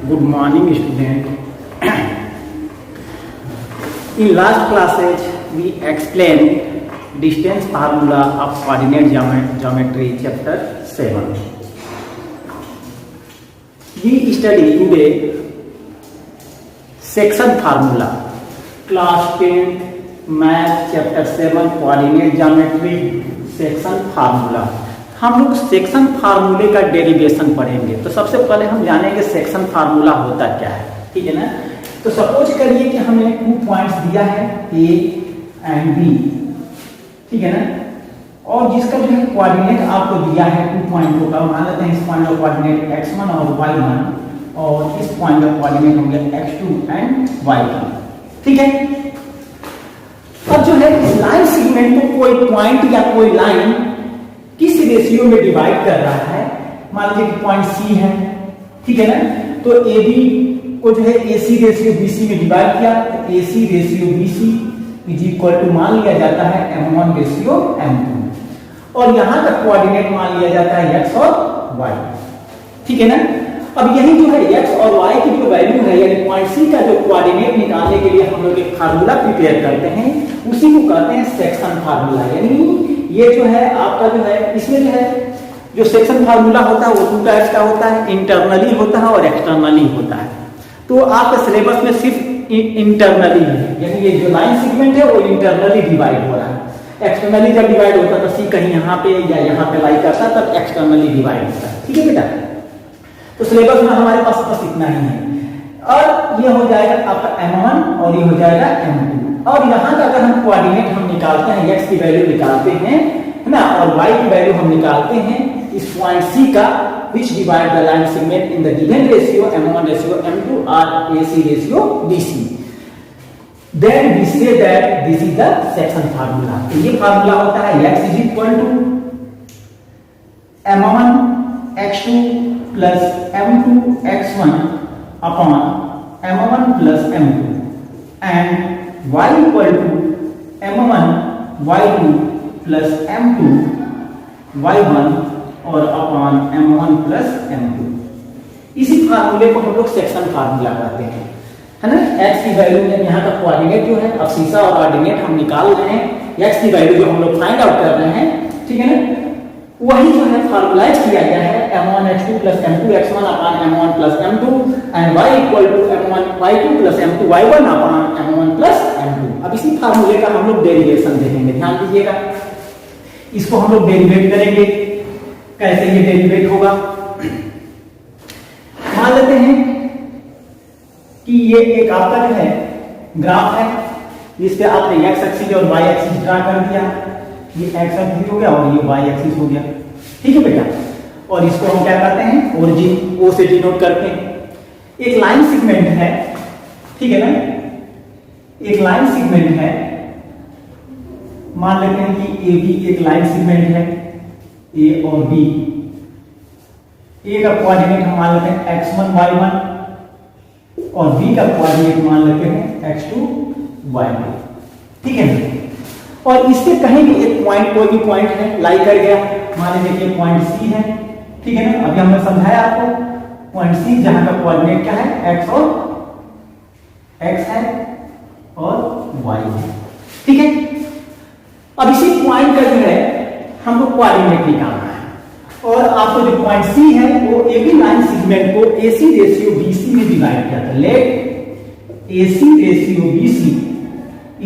Good morning, student. In last classes, we explained distance formula of coordinate geometry, chapter 7. We study today section formula, class 10, math, chapter 7, coordinate geometry, section formula. हम लोग section फार्मूले का derivation पढ़ेंगे। तो सबसे पहले हम जानेंगे सेक्शन फार्मूला होता क्या है, ठीक है ना। तो सपोज करिए कि हमें 2 पॉइंट्स दिया है ए एंड बी, ठीक है ना, और जिसका जो है कोऑर्डिनेट आपको दिया है 2 पॉइंटों का। मान लेते हैं इस पॉइंट का कोऑर्डिनेट x1 और y1 और इस पॉइंट का कोऑर्डिनेट होंगे x2 एंड y2, ठीक है। अब जो है इस लाइन सेगमेंट को कोई पॉइंट या कोई लाइन किस रेशियो में डिवाइड कर रहा है। मान लीजिए कि पॉइंट सी है, ठीक है ना, तो ए बी को जो है ए सी रेशियो बी सी में डिवाइड किया, तो A C ratio B C is equal to मान लिया जाता है m1 रेशियो m2, और यहां का कोऑर्डिनेट मान लिया जाता है x और y, ठीक है ना। अब यही जो है x और y की जो वैल्यू है, यानी पॉइंट सी का जो कोऑर्डिनेट निकालने के लिए हम लोग एक फार्मूला प्रिपेयर करते हैं, उसी को कहते हैं सेक्शन फार्मूला। यानी ये जो है आपका जो है, इसमें जो है जो सेक्शन फार्मूला होता है वो 2 टाइप्स का होता है, इंटरनली होता है और एक्सटर्नली होता है। तो आपके सिलेबस में सिर्फ इंटरनली है, यानी ये जो लाइन सेगमेंट है वो इंटरनली डिवाइड हो रहा है। एक्सटर्नली जब डिवाइड होता है तो सी कहीं यहाँ पे या यहाँ पे लाई करता है, तब एक्सटर्नली डिवाइड होता है, ठीक है बेटा। तो सिलेबस में हमारे पास बस इतना ही है, और ये हो जाएगा आपका m1 और ये हो जाएगा m2। और यहाँ का अगर हम कोऑर्डिनेट हम निकालते हैं, x की वैल्यू निकालते हैं, है ना, और y की वैल्यू हम निकालते हैं इस पॉइंट C का, which divide the line segment in the given ratio m1 ratio m2 or AC ratio BC. Then we say that this is the section formula. तो ये फार्मूला होता है x is equal to m1 x2 plus m2 x1 upon m1 plus m2 and y equal to m1 y2 plus m2 y1 और upon m1 plus m2। इसी फार्मूले को हम लोग सेक्शन फार्मूला कहते हैं, है ना। x की वैल्यू यहाँ का कोऑर्डिनेट जो है, अब सीसा और ऑर्डिनेट हम निकाल रहे हैं, x की वैल्यू जो हम लोग फाइंड आउट कर रहे हैं, ठीक है ना, वही जो है फॉर्मुलाइज किया गया है m1 x2 plus m2 x1 upon m1 plus m2 and y equal to m1 y2 plus m2 y1 upon m1 plus m2। अब इसी फार्मूले का हम लोग डेरिवेशन देखेंगे, ध्यान दीजिएगा। इसको हम लोग डेरिवेट करेंगे। कैसे ये डेरिवेट होगा, मान लेते हैं कि ये एक आपका जो है ग्राफ है, जिसपे आपने x एक्सिस और y एक्सिस ड्रा कर दिया। ये x एक्सिस हो गया और ये y एक्सिस हो गया, ठीक है बेटा। और इसको हम क्या करते हैं, ओरिजिन ओ से डिनोट करते हैं। एक लाइन सेगमेंट है, ठीक है ना, एक लाइन सेगमेंट है। मान लेते हैं कि ए बी एक लाइन सेगमेंट है, ए और बी। ए का कोऑर्डिनेट हम मान लेते हैं x1 y1 और बी का कोऑर्डिनेट मान लेते हैं x2 y2, ठीक है ना। और इसके कहीं भी एक पॉइंट, कोई भी पॉइंट है लाई कर गया, मान लीजिए कि पॉइंट सी है, ठीक है ना। अभी हमने समझाया आपको पॉइंट सी, जहां का कोऑर्डिनेट क्या है, x और x है और y है, ठीक है। अब इसी पॉइंट का जो है हमको कोऑर्डिनेट निकालना है, और आपको जो पॉइंट सी है वो ए बी लाइन सेगमेंट को AC रेशियो BC में डिवाइड किया था। Let AC ratio BC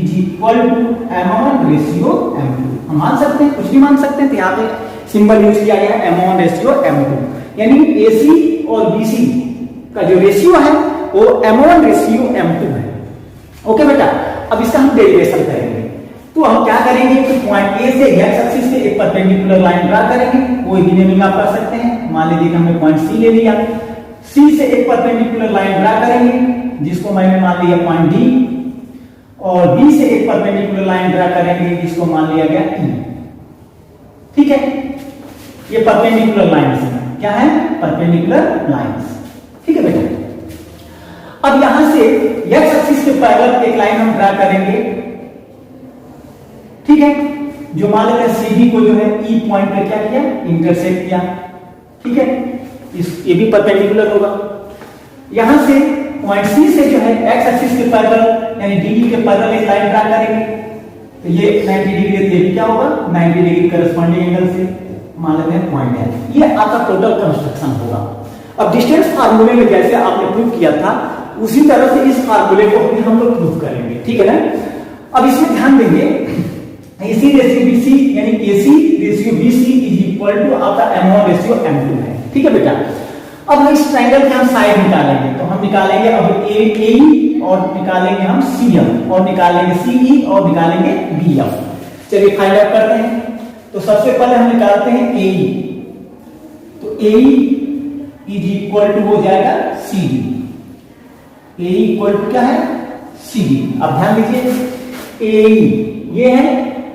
is equal to m1 ratio m2। हम मान सकते हैं, कुछ भी मान सकते हैं, तो यहाँ पे सिंबल यूज किया गया है m1 रेशियो m2, यानी AC और BC का जो रेशियो है वो m1 रेशियो m2 है। ओके बेटा, अब इसका हम डेरिवेशन करेंगे। तो हम क्या करेंगे कि पॉइंट ए से x एक्सिस से एक परपेंडिकुलर लाइन ड्रा करेंगे। कोई भी नेमिंग आप कर सकते हैं। मान लीजिए कि हमने पॉइंट सी ले लिया, सी से एक परपेंडिकुलर लाइन ड्रा करेंगे, जिसको मैंने मान लिया पॉइंट डी, और बी से एक परपेंडिकुलर लाइन ड्रा करेंगे, जिसको मान लिया गया ई, ठीक है। ये परपेंडिकुलर लाइंस हैं, क्या है, परपेंडिकुलर लाइंस, ठीक है बेटा। अब यहां से x एक्सिस के पैरेलल एक लाइन हम ड्रा करेंगे, ठीक है, जो मान लेते हैं सीबी को जो है ई पॉइंट पे क्या किया, इंटरसेक्ट किया, ठीक है। इस ये भी परपेंडिकुलर होगा। यहां से पॉइंट सी से जो है एक्स एक्सिस के पैरेलल यानी डीई के पैरेलल एक लाइन ड्रा करेंगे, तो ये 90 डिग्री ये भी क्या होगा 90 डिग्री करस्पॉन्डिंग एंगल से मान लेते हैं पॉइंट है। ये आपका टोटल कंस्ट्रक्शन होगा। अब डिस्टेंस फार्मूले में जैसे आपने प्रूव किया था उसी तरह से इस फार्मूले को भी हम लोग प्रूव करेंगे, ठीक है ना। अब इसमें ध्यान देंगे AC रेशियो BC यानी AC ratio BC is equal to आपका M1 रेशियो M2 है, ठीक है बेटा। अब इस ट्रायंगल के हम साइड निकालेंगे, तो हम निकालेंगे अब AE और निकालेंगे हम CM और निकालेंगे CE और निकालेंगे BF। चलिए फाइंड आउट करते हैं। तो सबसे पहले हम निकालते हैं AE, तो AE इज इक्वल टू हो जाएगा CD। AE इक्वल टू क्या है CD। अब ध्यान दीजिए AE ये है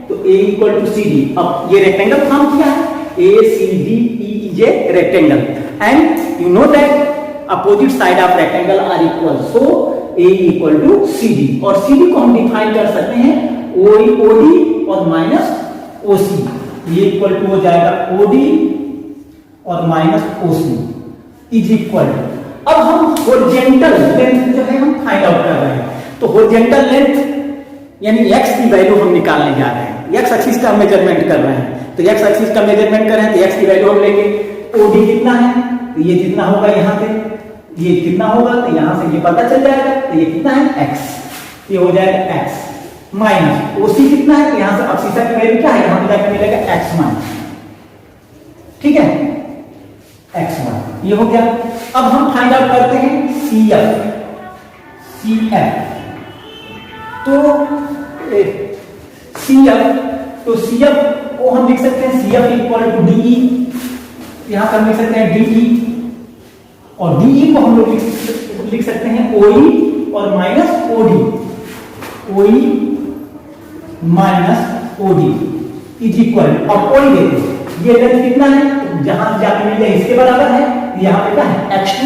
तो A इक्वल टू CD। अब ये रेक्टेंगल फॉर्म किया है ACDE is a rectangle and you know that opposite side of rectangle are equal, so AE equal to CD और CD को हम डिफाइन कर सकते हैं OD और माइनस OC। ये इक्वल टू हो जाएगा OD और माइनस OC इज इक्वल। अब हम हॉरिजॉन्टल लेंथ जो है हम फाइंड आउट कर रहे हैं, तो हॉरिजॉन्टल लेंथ यानी x की वैल्यू हम निकालने जा रहे हैं। x एक्सिस का मेजरमेंट कर रहे हैं, तो x एक्सिस का मेजरमेंट कर रहे हैं तो x की वैल्यू हम लेंगे। OD कितना है तो ये जितना होगा यहाँ से ये कितना होगा तो यहाँ से ये पता चल जाएगा, तो ये कितना है x, ये हो जाएगा x माइनस OC कितना है, यहाँ से अब्सिसा की वैल्यू क्या है यहाँ पे जाकर मिलेगा x माइनस, ठीक है x माइनस, ये हो गया। अब हम फाइंड आउट करते हैं CF। तो CF को हम लिख सकते हैं CF इक्वल टू DE, यहां पर लिख सकते हैं DE और DE को हम लोग लिख सकते हैं OE और minus OE minus OD is equal. अब OE देखो ये लेंथ कितना है, जहां जाके मिल जाए इसके बराबर है, यहां पे क्या है x2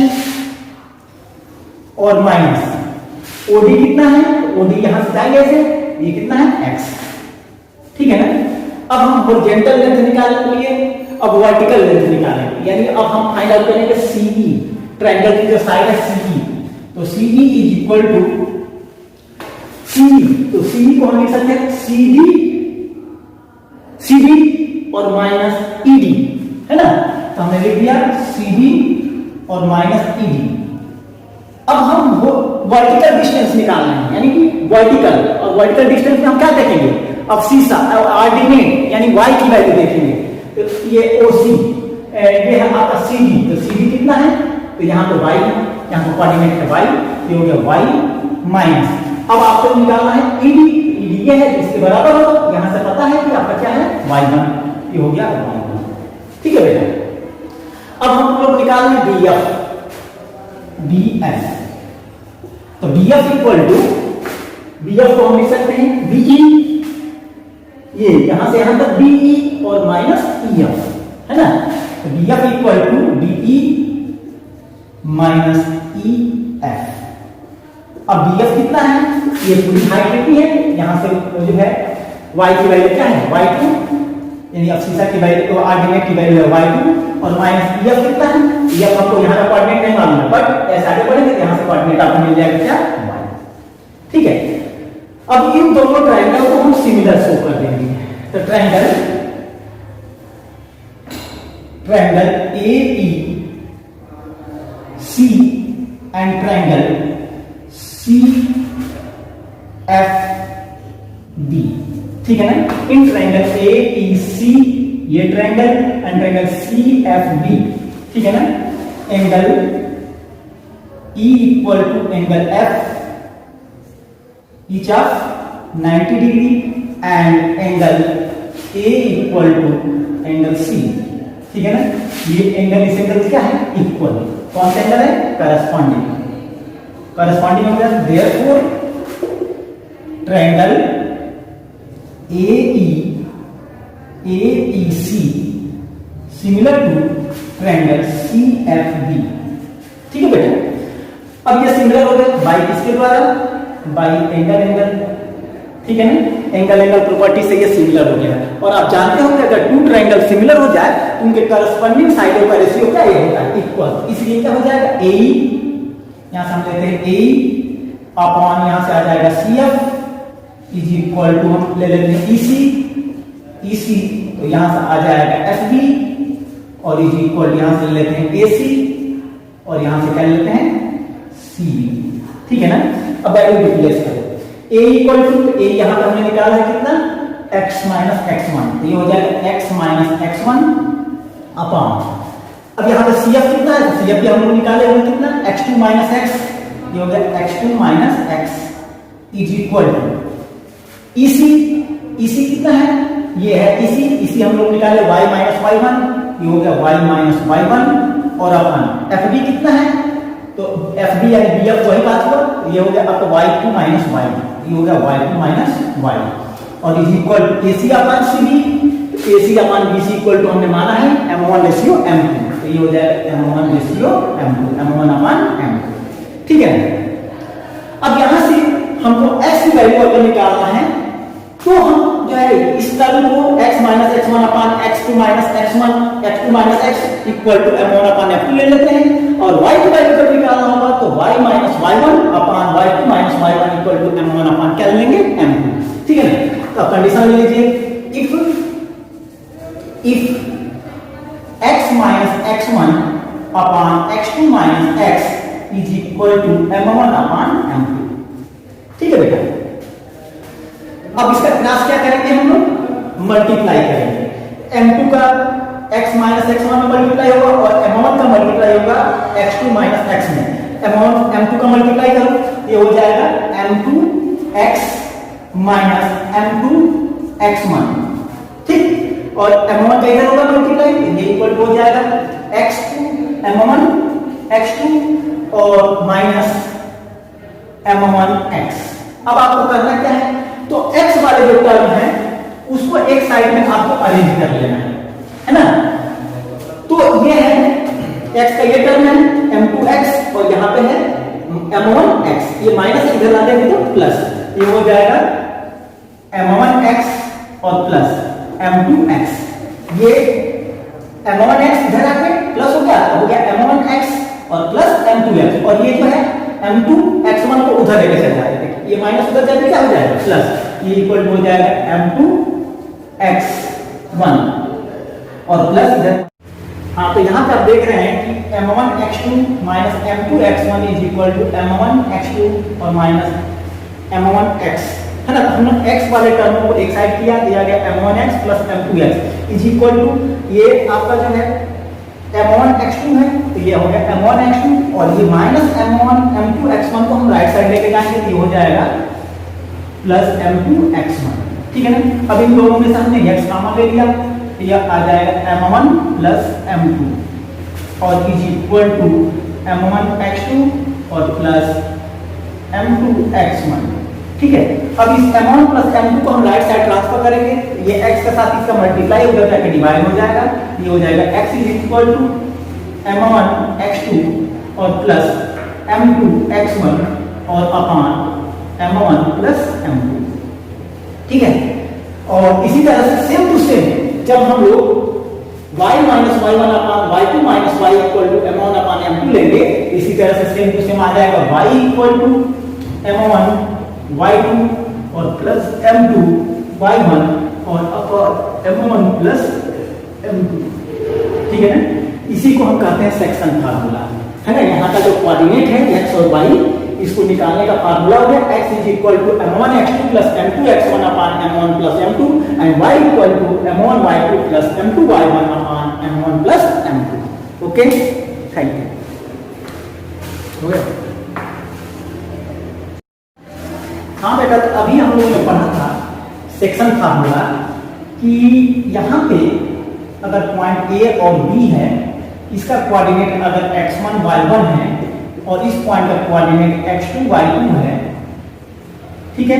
और माइनस OD कितना है, OD यहां से जाएंगे ऐसे, ये कितना है x, ठीक है ना। अब हम हॉरिजॉन्टल लेंथ निकालने के लिए अब वर्टिकल लेंथ निकालेंगे, यानी अब हम फाइंड आउट करेंगे CE, ट्रायंगल की जो साइड है CE, तो CE is equal to CE, तो CE को हम लिख सकते हैं CD और माइनस ED, है ना। तो हमने लिख दिया CD और माइनस ED। अब हम वर्टिकल डिस्टेंस निकालना है, यानी कि वर्टिकल, और वर्टिकल डिस्टेंस में हम क्या देखेंगे अब सीसा ऑर्डिनेट यानी y की वैल्यू देखेंगे, तो ये OC ये है आपका CD, तो CD कितना है तो यहाँ पे y, यहाँ पे कोऑर्डिनेट है y, ये हो गया y माइनस। अब आपको निकालना है ED ये है इसके बराबर होगा, यहाँ से पता है कि आपका क्या है y1, ये हो गया y1, ठीक है बेटा। अब हम लोग निकालना है BF, तो BF इक्वल टू BF को हम लिख सकते हैं BE, ये यहां से यहां तक BE और माइनस EF, है ना। तो BF equal to BE minus EF। अब BF कितना है, ये पूरी हाइट कितनी है, यहां से जो है y की वैल्यू क्या है y2, यानी अब्सिसा की वैल्यू तो ऑर्डिनेट की वैल्यू है y2 और माइनस EF कितना है, EF आपको यहां का कोऑर्डिनेट नहीं मालूम है, बट ऐसे आगे बढ़ेंगे तो यहां से कोऑर्डिनेट आपको मिल जाएगा क्या y, ठीक है। अब इन दोनों ट्रायंगल को हम सिमिलर शो कर देंगे, तो triangle AEC and triangle CFB, ठीक है ना। इन ट्रायंगल AEC ये ट्रायंगल एंड ट्रायंगल CFB, ठीक है ना। Angle E equal to angle F each of 90 degree and angle A equal to angle C, ठीक है ना। ये एंगल इस एंगल से क्या है इक्वल, कौन सा एंगल है करस्पॉन्डिंग हो गया। Therefore triangle AEC similar to triangle CFB, ठीक है बेटा। अब ये सिमिलर हो गए बाय किसके द्वारा, बाय एंगल, ठीक है ना। एंगल प्रॉपर्टी से ये सिमिलर हो गया। और आप जानते हो कि अगर टू ट्रायंगल सिमिलर हो जाए तो उनके करस्पॉन्डिंग साइडों का रेशियो क्या ये होता है इक्वल, इसलिए क्या हो जाएगा AE यहां से हम लेते हैं ए अपॉन यहां से आ जाएगा CF इज इक्वल टू हम ले लेते हैं EC तो यहां से आ जाएगा FB और इज इक्वल यहां से लेते हैं AC और यहां से क्या लेते हैं CB। ठीक है ना। अब वैल्यू रिप्लेस करो A इक्वल टू A यहां पर हमने निकाला है कितना x माइनस x1 तो ये हो जाएगा x माइनस x1 अपॉन अब यहां पर CF कितना है CF भी हम लोग निकाले हुए कितना x2 माइनस x ये हो गया x2 minus x is equal to EC कितना है ये है EC हम लोग निकाले y माइनस y1 ये हो गया y माइनस y1 और अपन FB कितना है तो FB यानी BF वही बात हुआ ये हो गया आपका y2 माइनस y ये हो गया y2 माइनस y और इज इक्वल AC अपन CB AC अपन BC इक्वल टू हमने माना है M1 रेशियो M2 तो ये हो जाएगा M1 रेशियो M2 M1 अपन M2। ठीक है। अब यहां से हमको x की वैल्यू अगर निकालना है तो हम जो है इस टर्म को x minus x1 upon x2 minus x1 x2 minus x equal to m1 upon f2 ले लेते हैं और y की वैल्यू जब निकालना होगा तो y minus y1 upon y2 minus y1 equal to m1 upon क्या लेंगे m2। ठीक है ना। तो अब कंडीशन ले लीजिए if x minus x1 upon x2 minus x is equal to m1 upon m2। ठीक है बेटा। अब इसका क्लास क्या करेंगे हम लोग मल्टीप्लाई करेंगे m2 का x माइनस x1 में मल्टीप्लाई होगा और m1 का मल्टीप्लाई होगा x2 माइनस x में m2 का मल्टीप्लाई करो ये हो जाएगा m2x माइनस m2 x1। ठीक और m1 का इधर होगा मल्टीप्लाई ये इक्वल हो जाएगा x2 m1 x2 और माइनस m1 x। अब आपको करना क्या है तो x वाले जो टर्म है उसको एक साइड में आपको अरेंज कर लेना है ना। तो ये है x का ये टर्म है m2x और यहां पे है m1x ये माइनस इधर ला देंगे तो प्लस ये हो जाएगा m1x और प्लस m2x ये m1x इधर आके प्लस हो गया m1x और प्लस m2x और ये जो है m2x1 को उधर लेके चल जाएगा ये माइनस उधर जाके क्या हो जाएगा प्लस ये इक्वल हो जाएगा m2x1 और प्लस इधर। हाँ तो यहाँ पे आप देख रहे हैं कि m1x2 minus m2x1 is equal to m1x2 और माइनस m1x है ना। हमने x वाले टर्म को एक साइड किया दिया गया m1x plus m2x is equal to ये आपका जो है m1x2 है तो ये हो गया m1x2 और ये माइनस m2x1 को हम राइट साइड लेके जाएंगे तो ये हो जाएगा प्लस m2x1। ठीक है ना। अब इन दोनों में से हमने x कॉमन ले लिया तो यह आ जाएगा m1 प्लस m2 और इज इक्वल टू m1x2 और प्लस m2x1। ठीक है। अब इस m1 प्लस m2 को हम राइट साइड ट्रांसफर करेंगे ये x के साथ इसका मल्टीप्लाई उधर जाके डिवाइड हो जाएगा ये हो जाएगा x is equal to m1x2 और प्लस m2x1 और अपान m1 प्लस m2। ठीक है। और इसी तरह से सेम टू सेम जब हम लोग y minus y1 upon y2 minus y equal to m1 upon m2 लेंगे इसी तरह से सेम टू सेम आ जाएगा y equal to m1 y2 और प्लस m2 y1 और अपान m1 प्लस m2। ठीक है ना। इसी को हम कहते हैं सेक्शन फार्मूला है ना। यहाँ का जो कोऑर्डिनेट है x और y इसको निकालने का फार्मूला हो गया x is equal to m1x2 plus m2x1 upon m1 plus m2 and y equal to m1y2 plus m2y1 upon m1 plus m2। Okay thank you. हो गया। हाँ बेटा तो अभी हम लोगों ने पढ़ा था सेक्शन फार्मूला कि यहाँ पे अगर पॉइंट A और B है इसका कोऑर्डिनेट अगर x1 y1 है और इस पॉइंट का कोऑर्डिनेट x2 y2 है। ठीक है।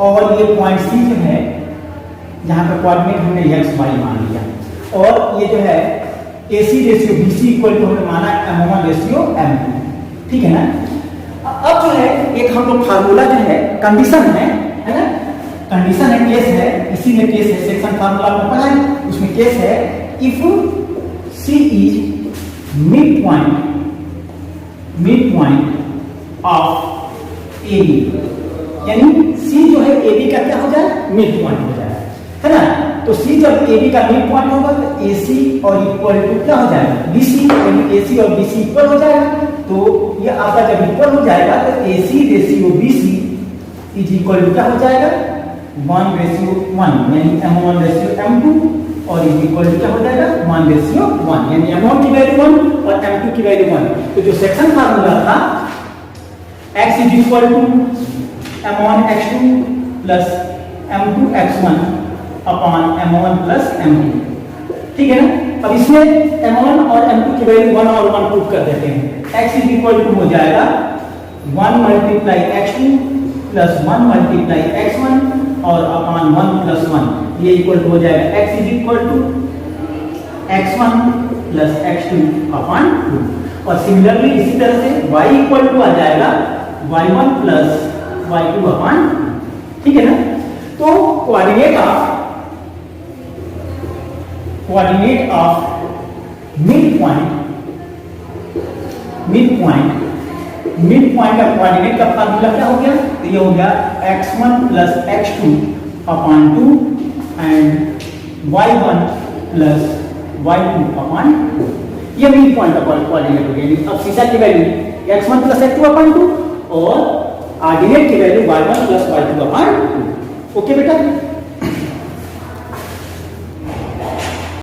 और ये पॉइंट C जो है जहां का कोऑर्डिनेट हमने x y मान लिया और ये जो है AC ratio BC equal to हमने माना m1 रेशियो m2। ठीक है ना। अब जो है एक हम लोग फार्मूला जो है कंडीशन है ना कंडीशन है केस है इसीलिए केस है सेक्शन फार्मूला में पढ़ा है उसमें केस है if C is midpoint midpoint of A B, यानी सी जो है ए बी का क्या हो जाए, मिड पॉइंट हो जाए, है ना। तो सी जब ए बी का मिड पॉइंट होगा तो ए सी और इक्वल टू क्या हो जाएगा, बी सी, यानी ए सी और बी सी इक्वल हो जाएगा। तो ये आपका जब इक्वल हो जाएगा तो A C ratio B C is equal to क्या हो जाएगा, 1:1, यानी M1 रेशियो M2 और इज इक्वल टू क्या हो जाएगा, 1:1, यानी M1 की वैल्यू 1 और M2 की वैल्यू 1। तो जो सेक्शन फार्मूला था x is equal to M1 x2 plus M2 x1 upon M1 plus M2, ठीक है ना। अब इसमें M1 और M2 की वैल्यू 1 और 1 पुट कर देते हैं। x इज इक्वल टू हो जाएगा 1 multiply x2 plus 1 multiply x1 और अपॉन 1 प्लस 1, ये इक्वल टू हो जाएगा x is equal to x1 plus x2 upon 2। और सिमिलरली इसी तरह से y इक्वल टू आ जाएगा y1 प्लस y2 अपॉन 2, ठीक है ना। तो कोऑर्डिनेट ऑफ मिड पॉइंट का कोऑर्डिनेट का फार्मूला क्या हो गया, तो ये हो गया x1 plus x2 upon 2 and y1 plus y2 upon 2। ये मिड पॉइंट का कोऑर्डिनेट हो गया। अब सीसा की value x1 plus x2 upon 2 और ऑर्डिनेट की value y1 plus y2 upon 2। Okay बेटा।